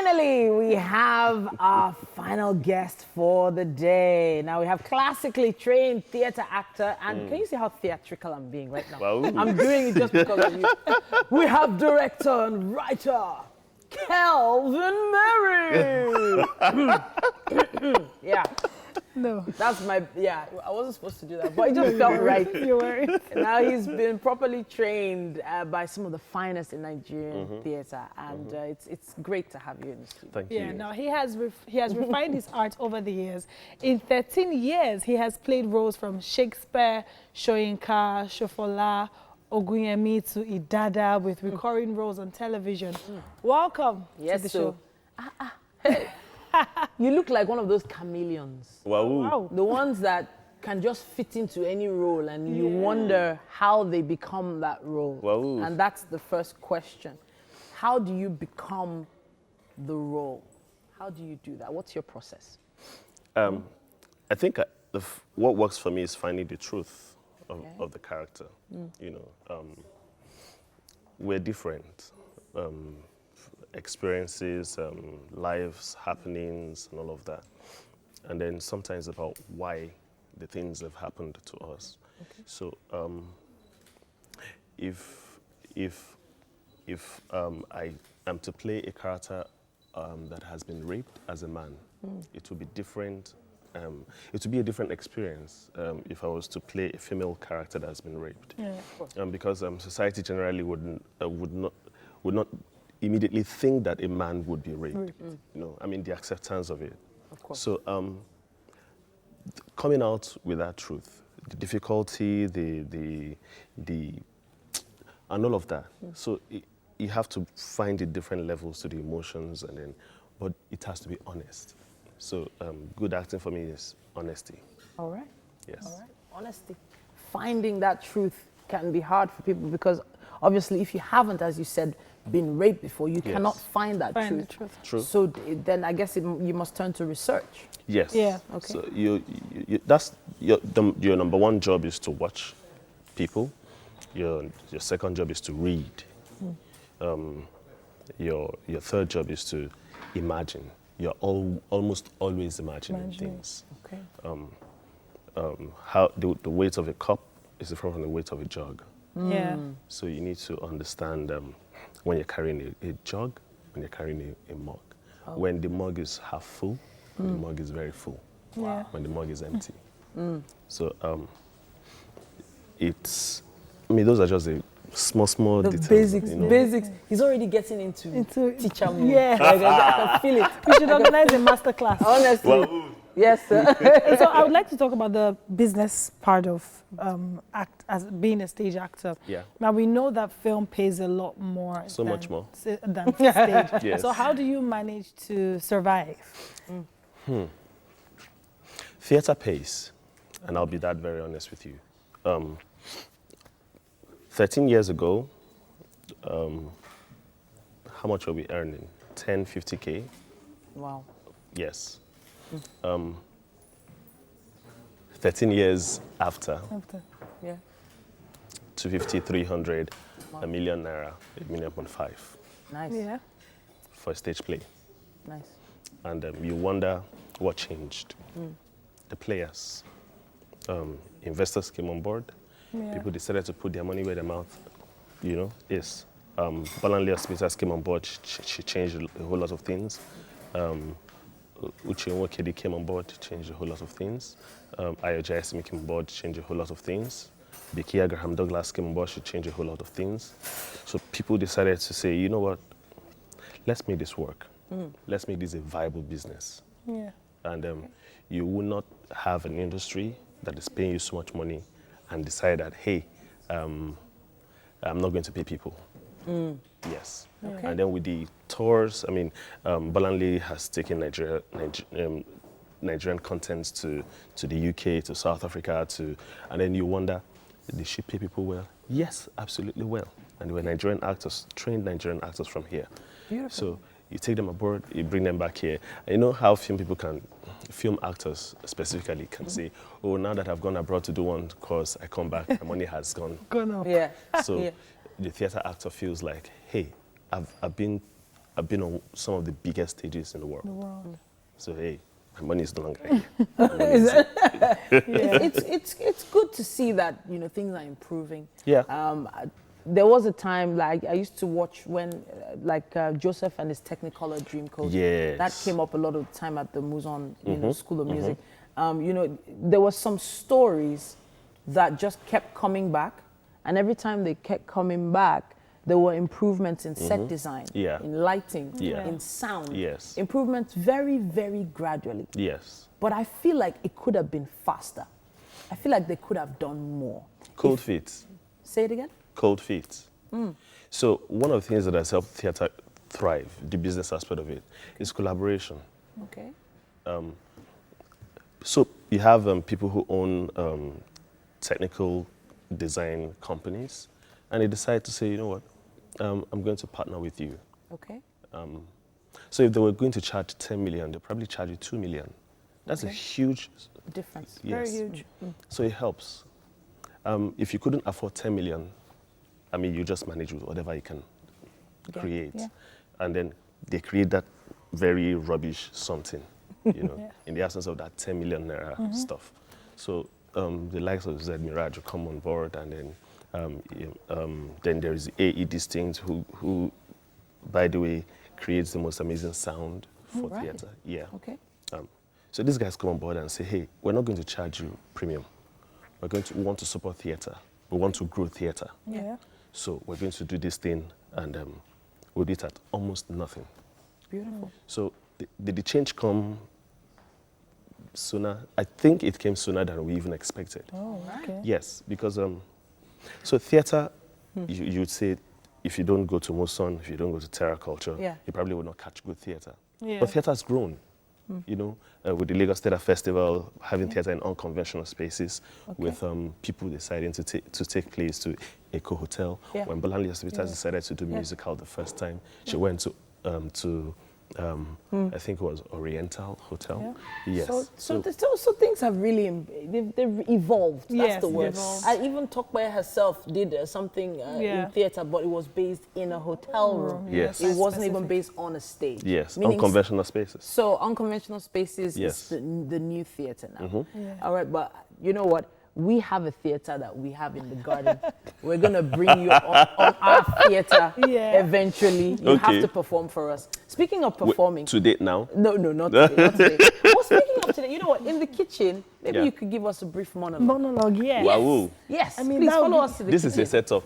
finally, we have our final guest for the day. Now, we have classically trained theater actor, and can you see how theatrical I'm being right now? Wow. I'm doing it just because of you. We have director and writer, Kelvin Mary. Yeah. No. That's my, I wasn't supposed to do that, but it just felt right. You were. Now he's been properly trained by some of the finest in Nigerian theater, and it's great to have you in the studio. Thank you. Yeah, no, he has refined his art over the years. In 13 years, he has played roles from Shakespeare, Soyinka, Shofola, Ogunyemi to Idada with recurring roles on television. Welcome to the show. You look like one of those chameleons. Wow. Wow. The ones that can just fit into any role, and you wonder how they become that role. Wow. And that's the first question. How do you become the role? How do you do that? What's your process? I think what works for me is finding the truth of the character. You know, we're different. Experiences, lives, happenings, and all of that. And then sometimes about why the things have happened to us. Okay. So if I am to play a character that has been raped as a man, it will be different. It would be a different experience if I was to play a female character that has been raped. Yeah, of course. Because society generally would not immediately think that a man would be raped. You know, I mean, the acceptance of it. Of course. So coming out with that truth, the difficulty, the and all of that. So you have to find the different levels to the emotions, and then, but it has to be honest. So good acting for me is honesty. All right. Yes. All right. Honesty. Finding that truth can be hard for people because obviously if you haven't, as you said, been raped before, you cannot find that Find truth. the truth. True. So then I guess you must turn to research. Yes. Yeah. Okay. So that's your number one job is to watch people. Your second job is to read. Your third job is to imagine. You're almost always imagining things. Okay. How the weight of a cup is different from the weight of a jug. Yeah. So you need to understand when you're carrying a jug, when you're carrying a mug. When the mug is half full, when the mug is very full. Yeah. When the mug is empty. So those are just the small The details. basics, you know? basics. He's already getting into teacher mode. Yeah. Like, I can feel it. We should organize a master class. Honestly. Wow. Yes, sir. So I would like to talk about the business part of as being a stage actor. Yeah. Now we know that film pays a lot more. So much more. Than stage. Yes. So how do you manage to survive? Theatre pays, and I'll be that very honest with you. 13 years ago, how much were we earning? 10, 50K? Wow. Yes. 13 years after, Yeah. 250, 300, a million naira, 1.5 million Nice. Yeah. for a stage play. Nice. And you wonder what changed. The players, investors came on board. Yeah. People decided to put their money where their mouth, is. Bolanle Hospitals came on board. She changed a whole lot of things. Uche Nwokedi came on board, changed a whole lot of things. Ayoja Esimi came on board, changed a whole lot of things. Bikia Graham Douglas came on board, she changed a whole lot of things. So people decided to say, you know what, let's make this work. Let's make this a viable business. Yeah. And you will not have an industry that is paying you so much money and decide that, hey, I'm not going to pay people. Yes. Okay. And then with the tours, I mean, Bolanle has taken Nigerian content to the UK, to South Africa, and then you wonder, did she pay people well? Yes, absolutely well. And they were Nigerian actors, trained Nigerian actors from here. Beautiful. So you take them abroad, you bring them back here. And you know how film actors specifically can say, oh, now that I've gone abroad to do one course, I come back, my money has gone. Gone up. Yeah. So Yeah. the theater actor feels like, hey, I've been I've been on some of the biggest stages in the world. So hey, my money is no longer It's good to see that, you know, things are improving. Yeah. There was a time, like, I used to watch when, Joseph and his Technicolor Dreamcoat. Yes. That came up a lot of the time at the Muson, you know, School of Music. You know, there were some stories that just kept coming back, and every time they kept coming back, there were improvements in set design, in lighting, in sound. Yes. Improvements very, very gradually. Yes. But I feel like it could have been faster. I feel like they could have done more. Cold feet. Say it again? Cold feet. So one of the things that has helped theatre thrive, the business aspect of it, is collaboration. Okay. So you have people who own technical design companies, and they decide to say, you know what, I'm going to partner with you. Okay. So if they were going to charge 10 million, they'll probably charge you 2 million. That's a huge difference. Yes. Very huge. So it helps. If you couldn't afford 10 million, I mean, you just manage with whatever you can create. Yeah. And then they create that very rubbish something, you know, in the absence of that 10 million naira stuff. So the likes of Z Mirage will come on board, and then there is AE Distinct, who, by the way, creates the most amazing sound for theatre. Yeah. Okay. So these guys come on board and say, hey, we're not going to charge you premium. We want to support theatre. We want to grow theatre. Yeah. So we're going to do this thing, and we'll do it at almost nothing. Beautiful. So did the change come sooner? I think it came sooner than we even expected. Oh, okay. Yes, because so theatre, you would say, if you don't go to Muson, if you don't go to Terra Culture, you probably will not catch good theatre. Yeah. But theatre has grown. You know, with the Lagos Theatre Festival, having theatre in unconventional spaces, with people deciding to take place to Eco Hotel. When Bolanle Hospital decided to do musical the first time, she went to I think it was Oriental Hotel. Yes. So things have really they've evolved. That's Yes, the word. evolved. And even Tokwe herself did something in theatre, but it was based in a hotel room. Yes. It wasn't even based on a stage. Yes, Meaning unconventional spaces. So unconventional spaces Yes. is the new theatre now. All right, but you know what? We have a theatre that we have in the garden. We're going to bring you on our theatre eventually. You have to perform for us. Speaking of performing. To date now? No, not today. Not today. Well, speaking of today, you know what? In the kitchen, maybe you could give us a brief monologue. Monologue, yeah. Wow. Yes, I mean, please that would follow be- us to the This kitchen. is a setup.